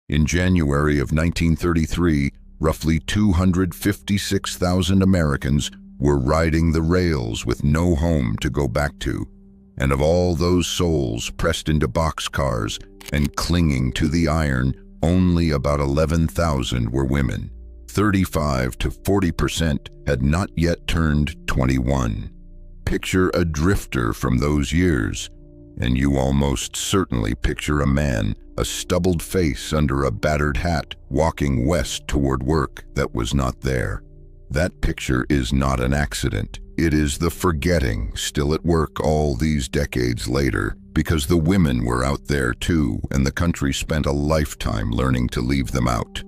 In January of 1933, roughly 256,000 Americans were riding the rails with no home to go back to. And of all those souls pressed into boxcars and clinging to the iron, only about 11,000 were women. 35 to 40% had not yet turned 21. Picture a drifter from those years, and you almost certainly picture a man, a stubbled face under a battered hat, walking west toward work that was not there. That picture is not an accident. It is the forgetting still at work all these decades later, because the women were out there too, and the country spent a lifetime learning to leave them out.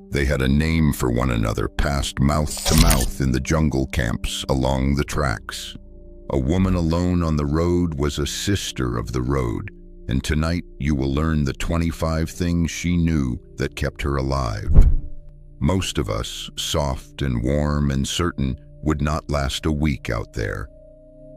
They had a name for one another, passed mouth to mouth in the jungle camps along the tracks. A woman alone on the road was a sister of the road, and tonight you will learn the 25 things she knew that kept her alive. Most of us, soft and warm and certain, would not last a week out there.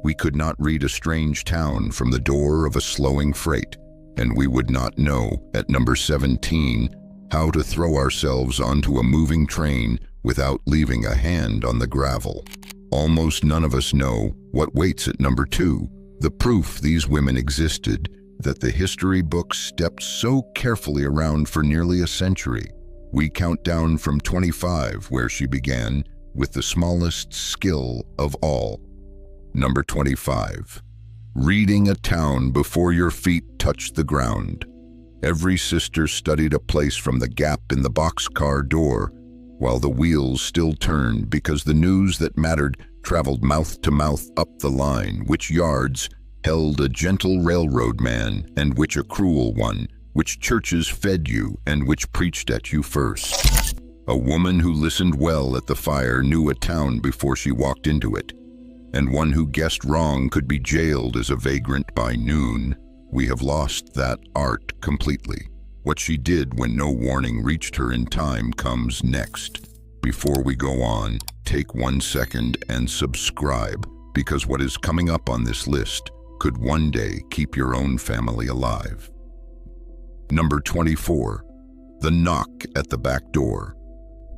We could not read a strange town from the door of a slowing freight, and we would not know, at number 17, how to throw ourselves onto a moving train without leaving a hand on the gravel. Almost none of us know what waits at number 2, the proof these women existed, that the history books stepped so carefully around for nearly a century. We count down from 25, where she began, with the smallest skill of all. Number 25. Reading a town before your feet touched the ground. Every sister studied a place from the gap in the boxcar door, while the wheels still turned, because the news that mattered traveled mouth to mouth up the line, which yards held a gentle railroad man and which a cruel one, which churches fed you and which preached at you first. A woman who listened well at the fire knew a town before she walked into it, and one who guessed wrong could be jailed as a vagrant by noon. We have lost that art completely. What she did when no warning reached her in time comes next. Before we go on, take 1 second and subscribe, because what is coming up on this list could one day keep your own family alive. Number 24. The knock at the back door.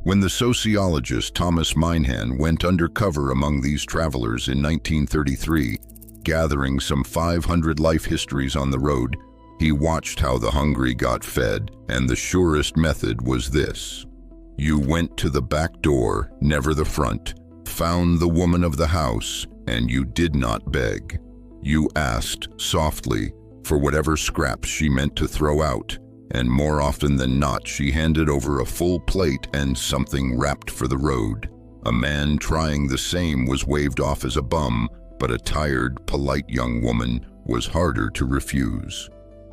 When the sociologist Thomas Minehan went undercover among these travelers in 1933, gathering some 500 life histories on the road, he watched how the hungry got fed, and the surest method was this. You went to the back door, never the front, found the woman of the house, and you did not beg. You asked, softly, for whatever scraps she meant to throw out, and more often than not she handed over a full plate and something wrapped for the road. A man trying the same was waved off as a bum, but a tired, polite young woman was harder to refuse.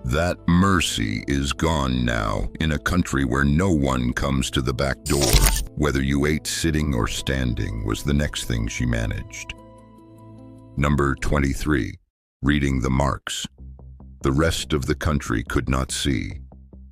That mercy is gone now in a country where no one comes to the back door. Whether you ate sitting or standing was the next thing she managed. Number 23. Reading the marks. The rest of the country could not see.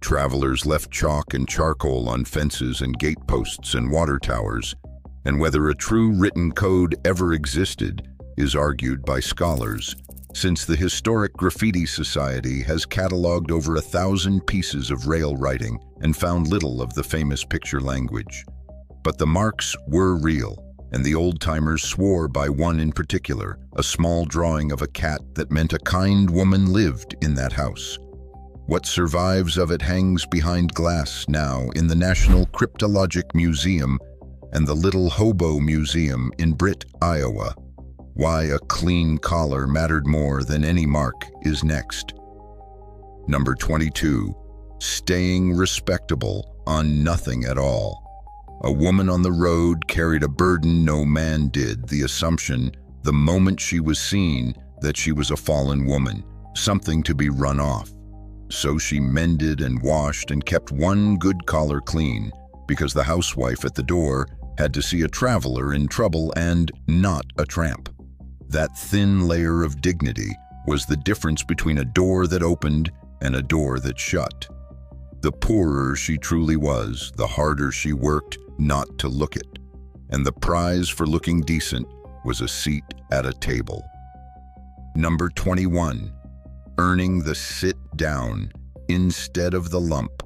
Travelers left chalk and charcoal on fences and gateposts and water towers, and whether a true written code ever existed is argued by scholars, since the Historic Graffiti Society has cataloged over 1,000 pieces of rail writing and found little of the famous picture language. But the marks were real, and the old-timers swore by one in particular, a small drawing of a cat that meant a kind woman lived in that house. What survives of it hangs behind glass now in the National Cryptologic Museum and the Little Hobo Museum in Britt, Iowa. Why a clean collar mattered more than any mark is next. Number 22. Staying respectable on nothing at all. A woman on the road carried a burden no man did, the assumption, the moment she was seen, that she was a fallen woman, something to be run off. So she mended and washed and kept one good collar clean, because the housewife at the door had to see a traveler in trouble and not a tramp. That thin layer of dignity was the difference between a door that opened and a door that shut. The poorer she truly was, the harder she worked not to look it, and the prize for looking decent was a seat at a table. Number 21. Earning the sit down instead of the lump.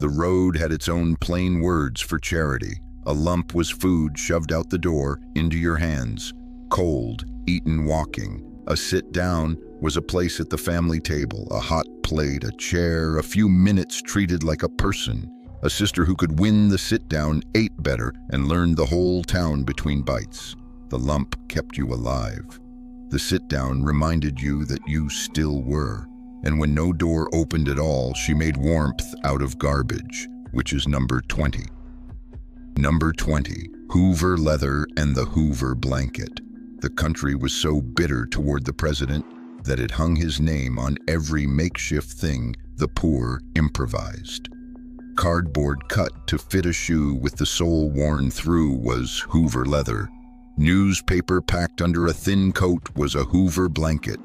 The road had its own plain words for charity. A lump was food shoved out the door into your hands. Cold, eaten walking. A sit down was a place at the family table, a hot plate, a chair, a few minutes treated like a person. A sister who could win the sit down ate better and learned the whole town between bites. The lump kept you alive. The sit down reminded you that you still were. And when no door opened at all, she made warmth out of garbage, which is number 20. Number 20, Hoover leather and the Hoover blanket. The country was so bitter toward the president that it hung his name on every makeshift thing the poor improvised. Cardboard cut to fit a shoe with the sole worn through was Hoover leather. Newspaper packed under a thin coat was a Hoover blanket.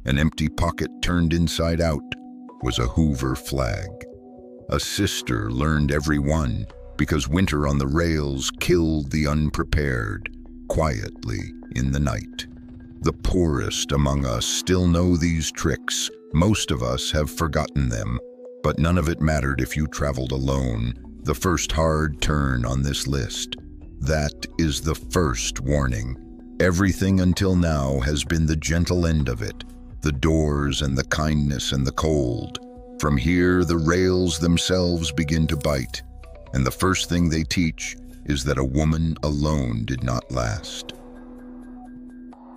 An empty pocket turned inside out was a Hoover flag. A sister learned every one because winter on the rails killed the unprepared, quietly in the night. The poorest among us still know these tricks. Most of us have forgotten them, but none of it mattered if you traveled alone. The first hard turn on this list. That is the first warning. Everything until now has been the gentle end of it. The doors and the kindness and the cold. From here, the rails themselves begin to bite. And the first thing they teach is that a woman alone did not last.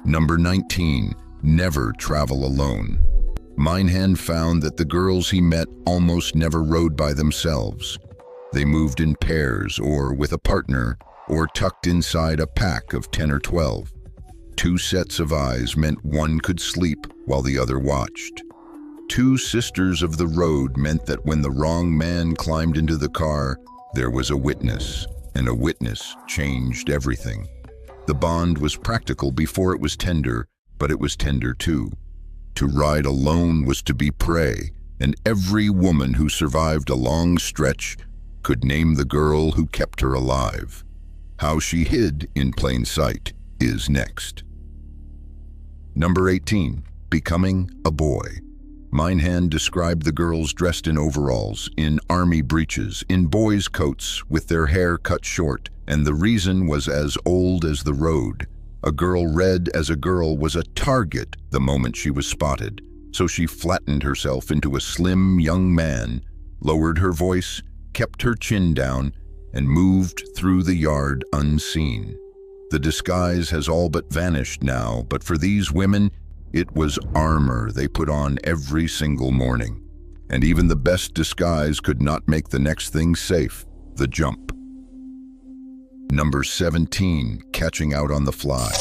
Number 19, never travel alone. Minehan found that the girls he met almost never rode by themselves. They moved in pairs or with a partner or tucked inside a pack of 10 or 12. 2 sets of eyes meant one could sleep while the other watched. 2 sisters of the road meant that when the wrong man climbed into the car, there was a witness, and a witness changed everything. The bond was practical before it was tender, but it was tender too. To ride alone was to be prey, and every woman who survived a long stretch could name the girl who kept her alive. How she hid in plain sight is next. Number 18, becoming a boy. Minehan described the girls dressed in overalls, in army breeches, in boys' coats with their hair cut short, and the reason was as old as the road. A girl read as a girl was a target the moment she was spotted, so she flattened herself into a slim young man, lowered her voice, kept her chin down, and moved through the yard unseen. The disguise has all but vanished now, but for these women, it was armor they put on every single morning. And even the best disguise could not make the next thing safe, the jump. Number 17, catching out on the fly.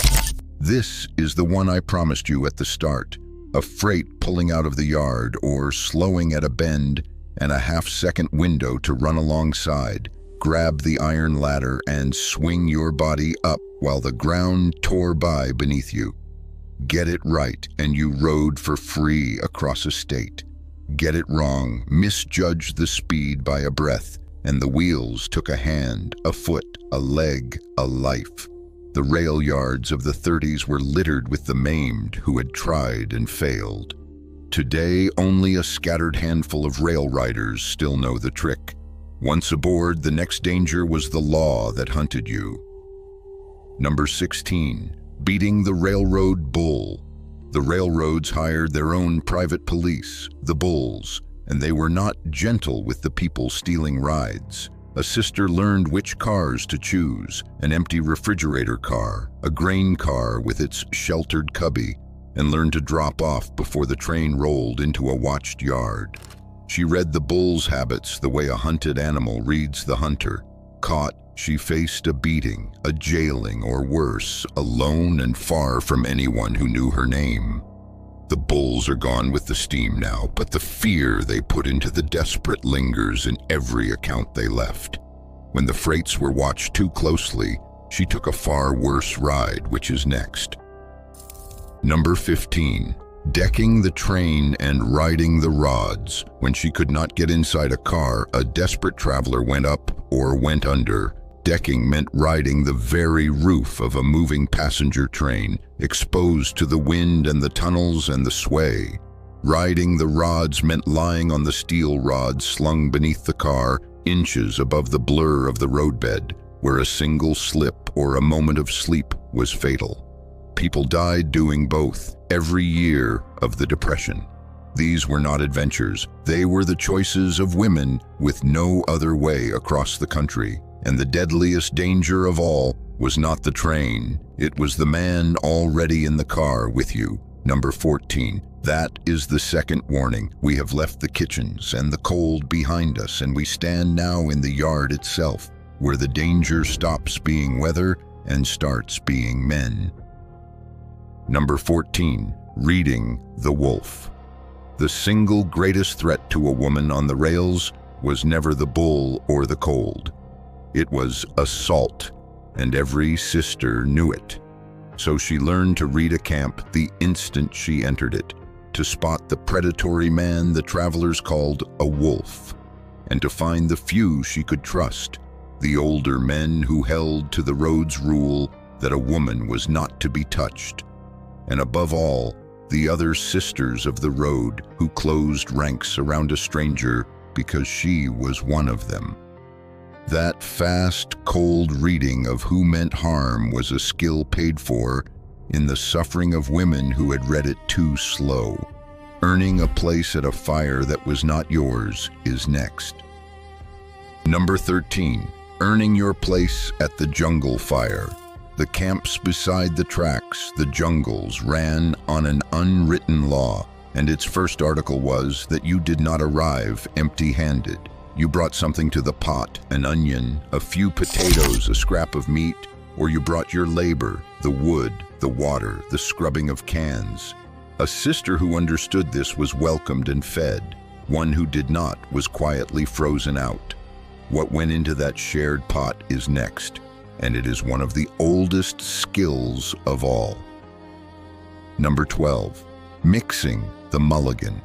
This is the one I promised you at the start. A freight pulling out of the yard or slowing at a bend and a half-second window to run alongside. Grab the iron ladder and swing your body up while the ground tore by beneath you. Get it right, and you rode for free across a state. Get it wrong, misjudged the speed by a breath, and the wheels took a hand, a foot, a leg, a life. The rail yards of the 30s were littered with the maimed who had tried and failed. Today, only a scattered handful of rail riders still know the trick. Once aboard, the next danger was the law that hunted you. Number 16. Beating the railroad bull. The railroads hired their own private police, the bulls, and they were not gentle with the people stealing rides. A sister learned which cars to choose, an empty refrigerator car, a grain car with its sheltered cubby, and learned to drop off before the train rolled into a watched yard. She read the bull's habits the way a hunted animal reads the hunter. Caught, she faced a beating, a jailing, or worse, alone and far from anyone who knew her name. The bulls are gone with the steam now, but the fear they put into the desperate lingers in every account they left. When the freights were watched too closely, she took a far worse ride, which is next. Number 15. Decking the train and riding the rods. When she could not get inside a car, a desperate traveler went up or went under. Decking meant riding the very roof of a moving passenger train, exposed to the wind and the tunnels and the sway. Riding the rods meant lying on the steel rods slung beneath the car inches above the blur of the roadbed, where a single slip or a moment of sleep was fatal. People died doing both every year of the Depression. These were not adventures. They were the choices of women with no other way across the country. And the deadliest danger of all was not the train. It was the man already in the car with you. Number 14. That is the second warning. We have left the kitchens and the cold behind us, and we stand now in the yard itself, where the danger stops being weather and starts being men. Number 14. Reading the wolf. The single greatest threat to a woman on the rails was never the bull or the cold. It was assault, and every sister knew it. So she learned to read a camp the instant she entered it, to spot the predatory man the travelers called a wolf, and to find the few she could trust, the older men who held to the road's rule that a woman was not to be touched, and above all, the other sisters of the road who closed ranks around a stranger because she was one of them. That fast, cold reading of who meant harm was a skill paid for in the suffering of women who had read it too slow. Earning a place at a fire that was not yours is next. Number 13. Earning your place at the jungle fire. The camps beside the tracks, the jungles, ran on an unwritten law, and its first article was that you did not arrive empty-handed. You brought something to the pot, an onion, a few potatoes, a scrap of meat, or you brought your labor, the wood, the water, the scrubbing of cans. A sister who understood this was welcomed and fed. One who did not was quietly frozen out. What went into that shared pot is next, and it is one of the oldest skills of all. Number 12. Mixing the mulligan.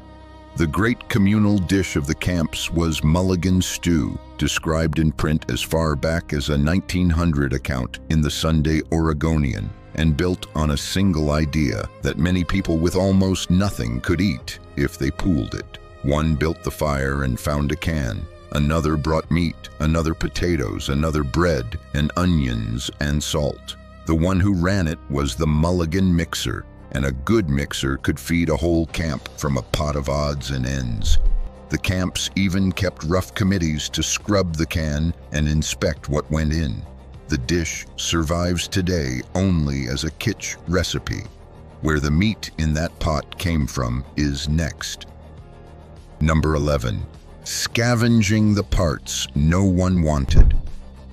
The great communal dish of the camps was mulligan stew, described in print as far back as a 1900 account in the Sunday Oregonian, and built on a single idea that many people with almost nothing could eat if they pooled it. One built the fire and found a can. Another brought meat, another potatoes, another bread, and onions and salt. The one who ran it was the mulligan mixer, and a good mixer could feed a whole camp from a pot of odds and ends. The camps even kept rough committees to scrub the can and inspect what went in. The dish survives today only as a kitsch recipe. Where the meat in that pot came from is next. Number 11. Scavenging the parts no one wanted.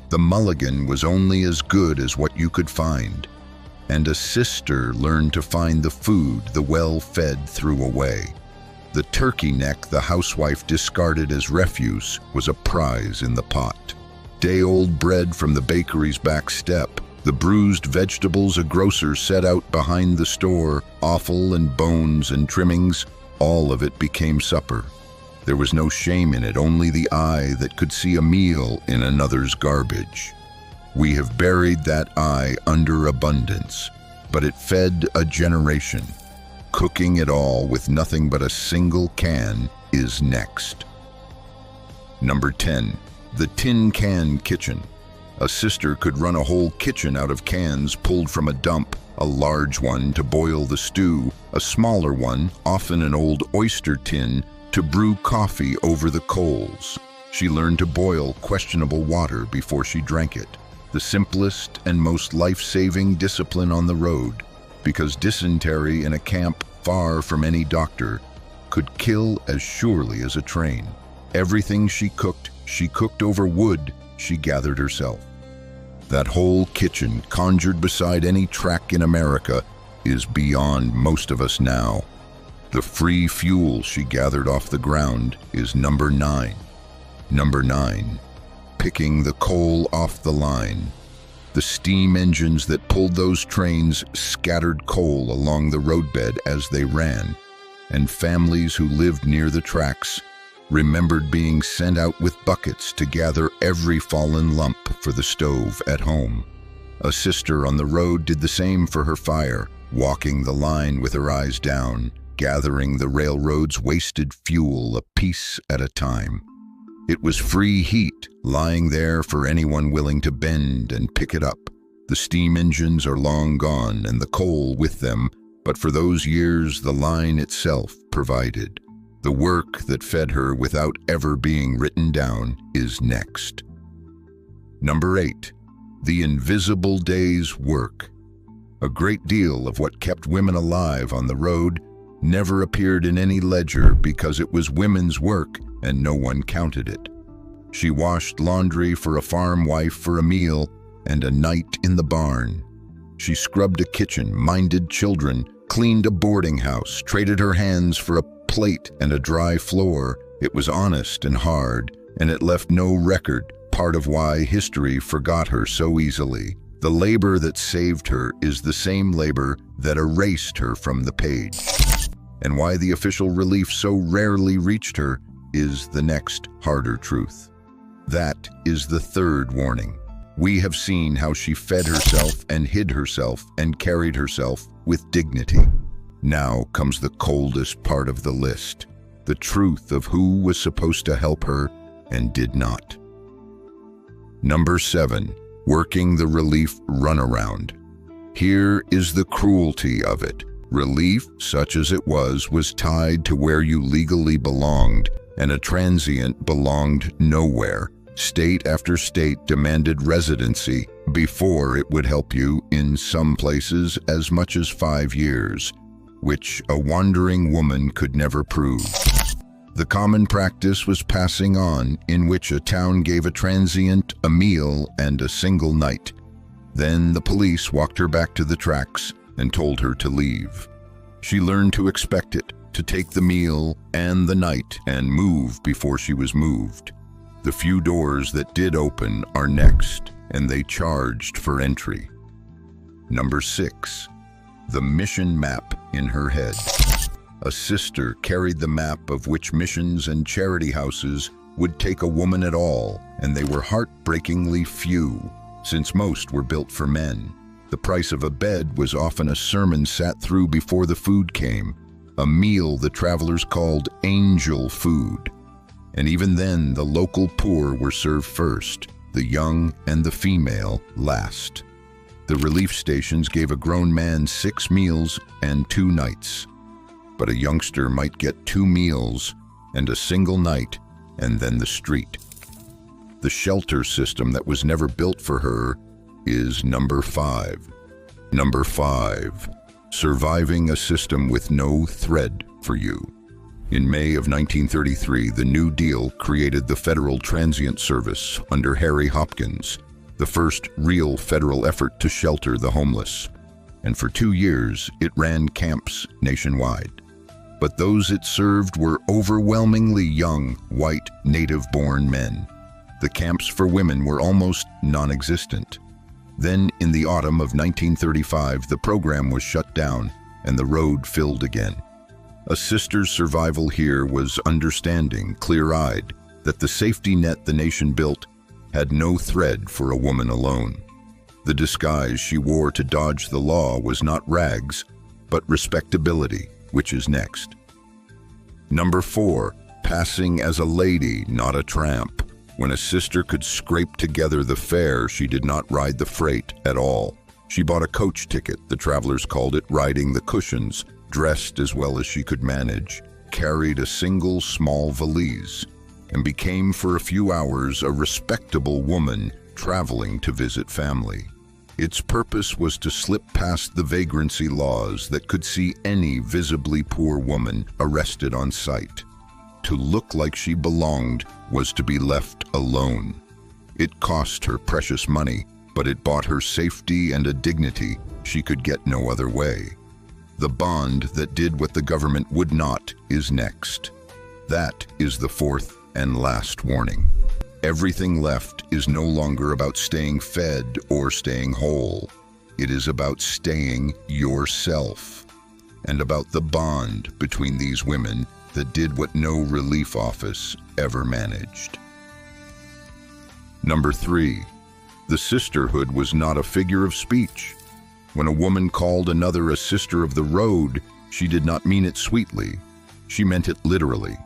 The mulligan was only as good as what you could find, and a sister learned to find the food the well-fed threw away. The turkey neck the housewife discarded as refuse was a prize in the pot. Day-old bread from the bakery's back step, the bruised vegetables a grocer set out behind the store, offal and bones and trimmings, all of it became supper. There was no shame in it, only the eye that could see a meal in another's garbage. We have buried that eye under abundance, but it fed a generation. Cooking it all with nothing but a single can is next. Number 10. The tin can kitchen. A sister could run a whole kitchen out of cans pulled from a dump, a large one to boil the stew, a smaller one, often an old oyster tin, to brew coffee over the coals. She learned to boil questionable water before she drank it. The simplest and most life-saving discipline on the road, because dysentery in a camp far from any doctor could kill as surely as a train. Everything she cooked over wood she gathered herself. That whole kitchen, conjured beside any track in America, is beyond most of us now. The free fuel she gathered off the ground is number 9. Number 9. Picking the coal off the line. The steam engines that pulled those trains scattered coal along the roadbed as they ran, and families who lived near the tracks remembered being sent out with buckets to gather every fallen lump for the stove at home. A sister on the road did the same for her fire, walking the line with her eyes down, gathering the railroad's wasted fuel a piece at a time. It was free heat, lying there for anyone willing to bend and pick it up. The steam engines are long gone and the coal with them, but for those years the line itself provided. The work that fed her without ever being written down is next. Number 8. The invisible day's work. A great deal of what kept women alive on the road never appeared in any ledger because it was women's work and no one counted it. She washed laundry for a farm wife for a meal and a night in the barn. She scrubbed a kitchen, minded children, cleaned a boarding house, traded her hands for a plate and a dry floor. It was honest and hard, and it left no record, part of why history forgot her so easily. The labor that saved her is the same labor that erased her from the page. And why the official relief so rarely reached her is the next harder truth. That is the third warning. We have seen how she fed herself and hid herself and carried herself with dignity. Now comes the coldest part of the list, the truth of who was supposed to help her and did not. Number 7. Working the relief runaround. Here is the cruelty of it. Relief, such as it was tied to where you legally belonged, and a transient belonged nowhere. State after state demanded residency before it would help you, in some places as much as 5 years, which a wandering woman could never prove. The common practice was passing on, in which a town gave a transient a meal and a single night. Then the police walked her back to the tracks and told her to leave. She learned to expect it, to take the meal and the night and move before she was moved. The few doors that did open are next, and they charged for entry. Number 6. The mission map in her head. A sister carried the map of which missions and charity houses would take a woman at all, and they were heartbreakingly few, since most were built for men. The price of a bed was often a sermon sat through before the food came, a meal the travelers called angel food. And even then, the local poor were served first, the young and the female last. The relief stations gave a grown man 6 meals and 2 nights. But a youngster might get 2 meals and a single night, and then the street. The shelter system that was never built for her is number 5. Number 5. Surviving a system with no thread for you. In May of 1933, the New Deal created the Federal Transient Service under Harry Hopkins, the first real federal effort to shelter the homeless. And for 2 years, it ran camps nationwide. But those it served were overwhelmingly young, white, native-born men. The camps for women were almost non-existent. Then, in the autumn of 1935, the program was shut down, and the road filled again. A sister's survival here was understanding, clear-eyed, that the safety net the nation built had no thread for a woman alone. The disguise she wore to dodge the law was not rags, but respectability, which is next. Number 4. Passing as a lady, not a tramp. When a sister could scrape together the fare, she did not ride the freight at all. She bought a coach ticket, the travelers called it riding the cushions, dressed as well as she could manage, carried a single small valise, and became for a few hours a respectable woman traveling to visit family. Its purpose was to slip past the vagrancy laws that could see any visibly poor woman arrested on sight. To look like she belonged was to be left alone. It cost her precious money, but it bought her safety and a dignity she could get no other way. The bond that did what the government would not is next. That is the 4th and last warning. Everything left is no longer about staying fed or staying whole. It is about staying yourself, and about the bond between these women that did what no relief office ever managed. Number 3. The sisterhood was not a figure of speech. When a woman called another a sister of the road, she did not mean it sweetly. She meant it literally.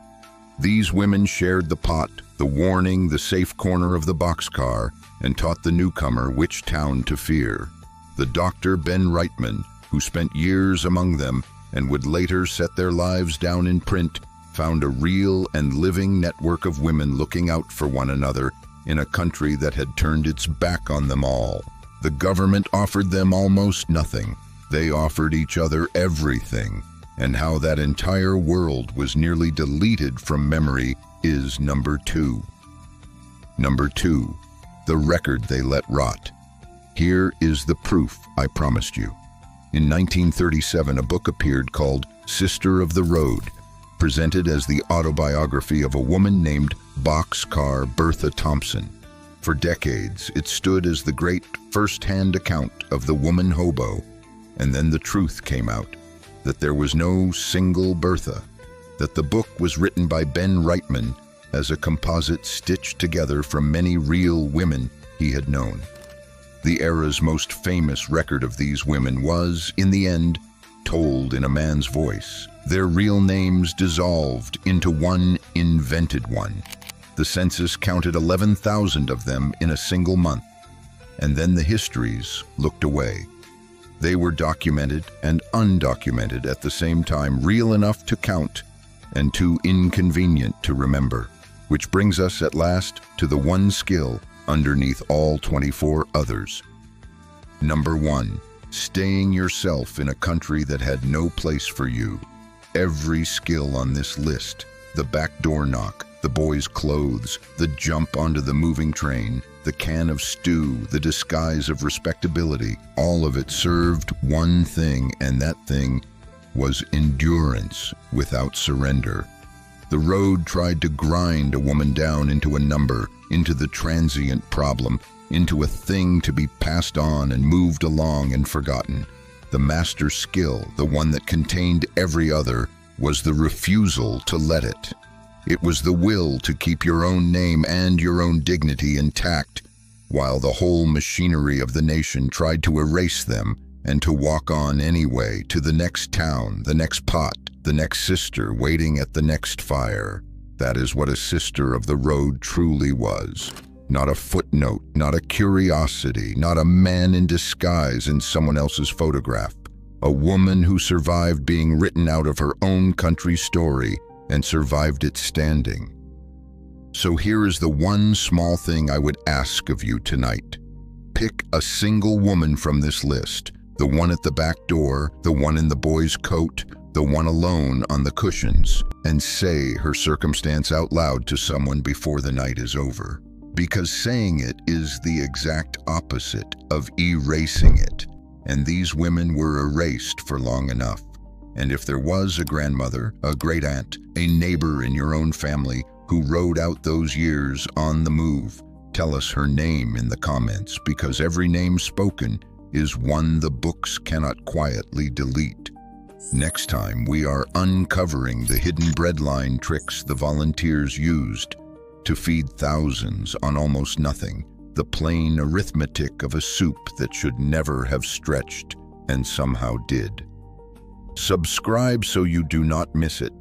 These women shared the pot, the warning, the safe corner of the boxcar, and taught the newcomer which town to fear. The Dr. Ben Reitman, who spent years among them and would later set their lives down in print, found a real and living network of women looking out for one another in a country that had turned its back on them all. The government offered them almost nothing. They offered each other everything, and how that entire world was nearly deleted from memory is number 2. Number 2, the record they let rot. Here is the proof I promised you. In 1937, a book appeared called Sister of the Road, presented as the autobiography of a woman named Boxcar Bertha Thompson. For decades, it stood as the great first-hand account of the woman hobo, and then the truth came out, that there was no single Bertha, that the book was written by Ben Reitman as a composite stitched together from many real women he had known. The era's most famous record of these women was, in the end, told in a man's voice. Their real names dissolved into one invented one. The census counted 11,000 of them in a single month, and then the histories looked away. They were documented and undocumented at the same time, real enough to count and too inconvenient to remember. Which brings us at last to the one skill underneath all 24 others. Number 1, staying yourself in a country that had no place for you. Every skill on this list, the back door knock, the boy's clothes, the jump onto the moving train, the can of stew, the disguise of respectability, all of it served one thing, and that thing was endurance without surrender. The road tried to grind a woman down into a number, into the transient problem, into a thing to be passed on and moved along and forgotten. The master skill, the one that contained every other, was the refusal to let it. It was the will to keep your own name and your own dignity intact, while the whole machinery of the nation tried to erase them and to walk on anyway to the next town, the next pot, the next sister waiting at the next fire. That is what a sister of the road truly was. Not a footnote, not a curiosity, not a man in disguise in someone else's photograph. A woman who survived being written out of her own country's story and survived it standing. So here is the one small thing I would ask of you tonight. Pick a single woman from this list, the one at the back door, the one in the boy's coat, the one alone on the cushions, and say her circumstance out loud to someone before the night is over. Because saying it is the exact opposite of erasing it, and these women were erased for long enough. And if there was a grandmother, a great-aunt, a neighbor in your own family who rode out those years on the move, tell us her name in the comments, because every name spoken is one the books cannot quietly delete. Next time, we are uncovering the hidden breadline tricks the volunteers used to feed thousands on almost nothing, the plain arithmetic of a soup that should never have stretched and somehow did. Subscribe so you do not miss it.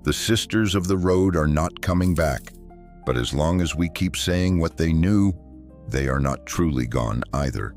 The sisters of the road are not coming back, but as long as we keep saying what they knew, they are not truly gone either.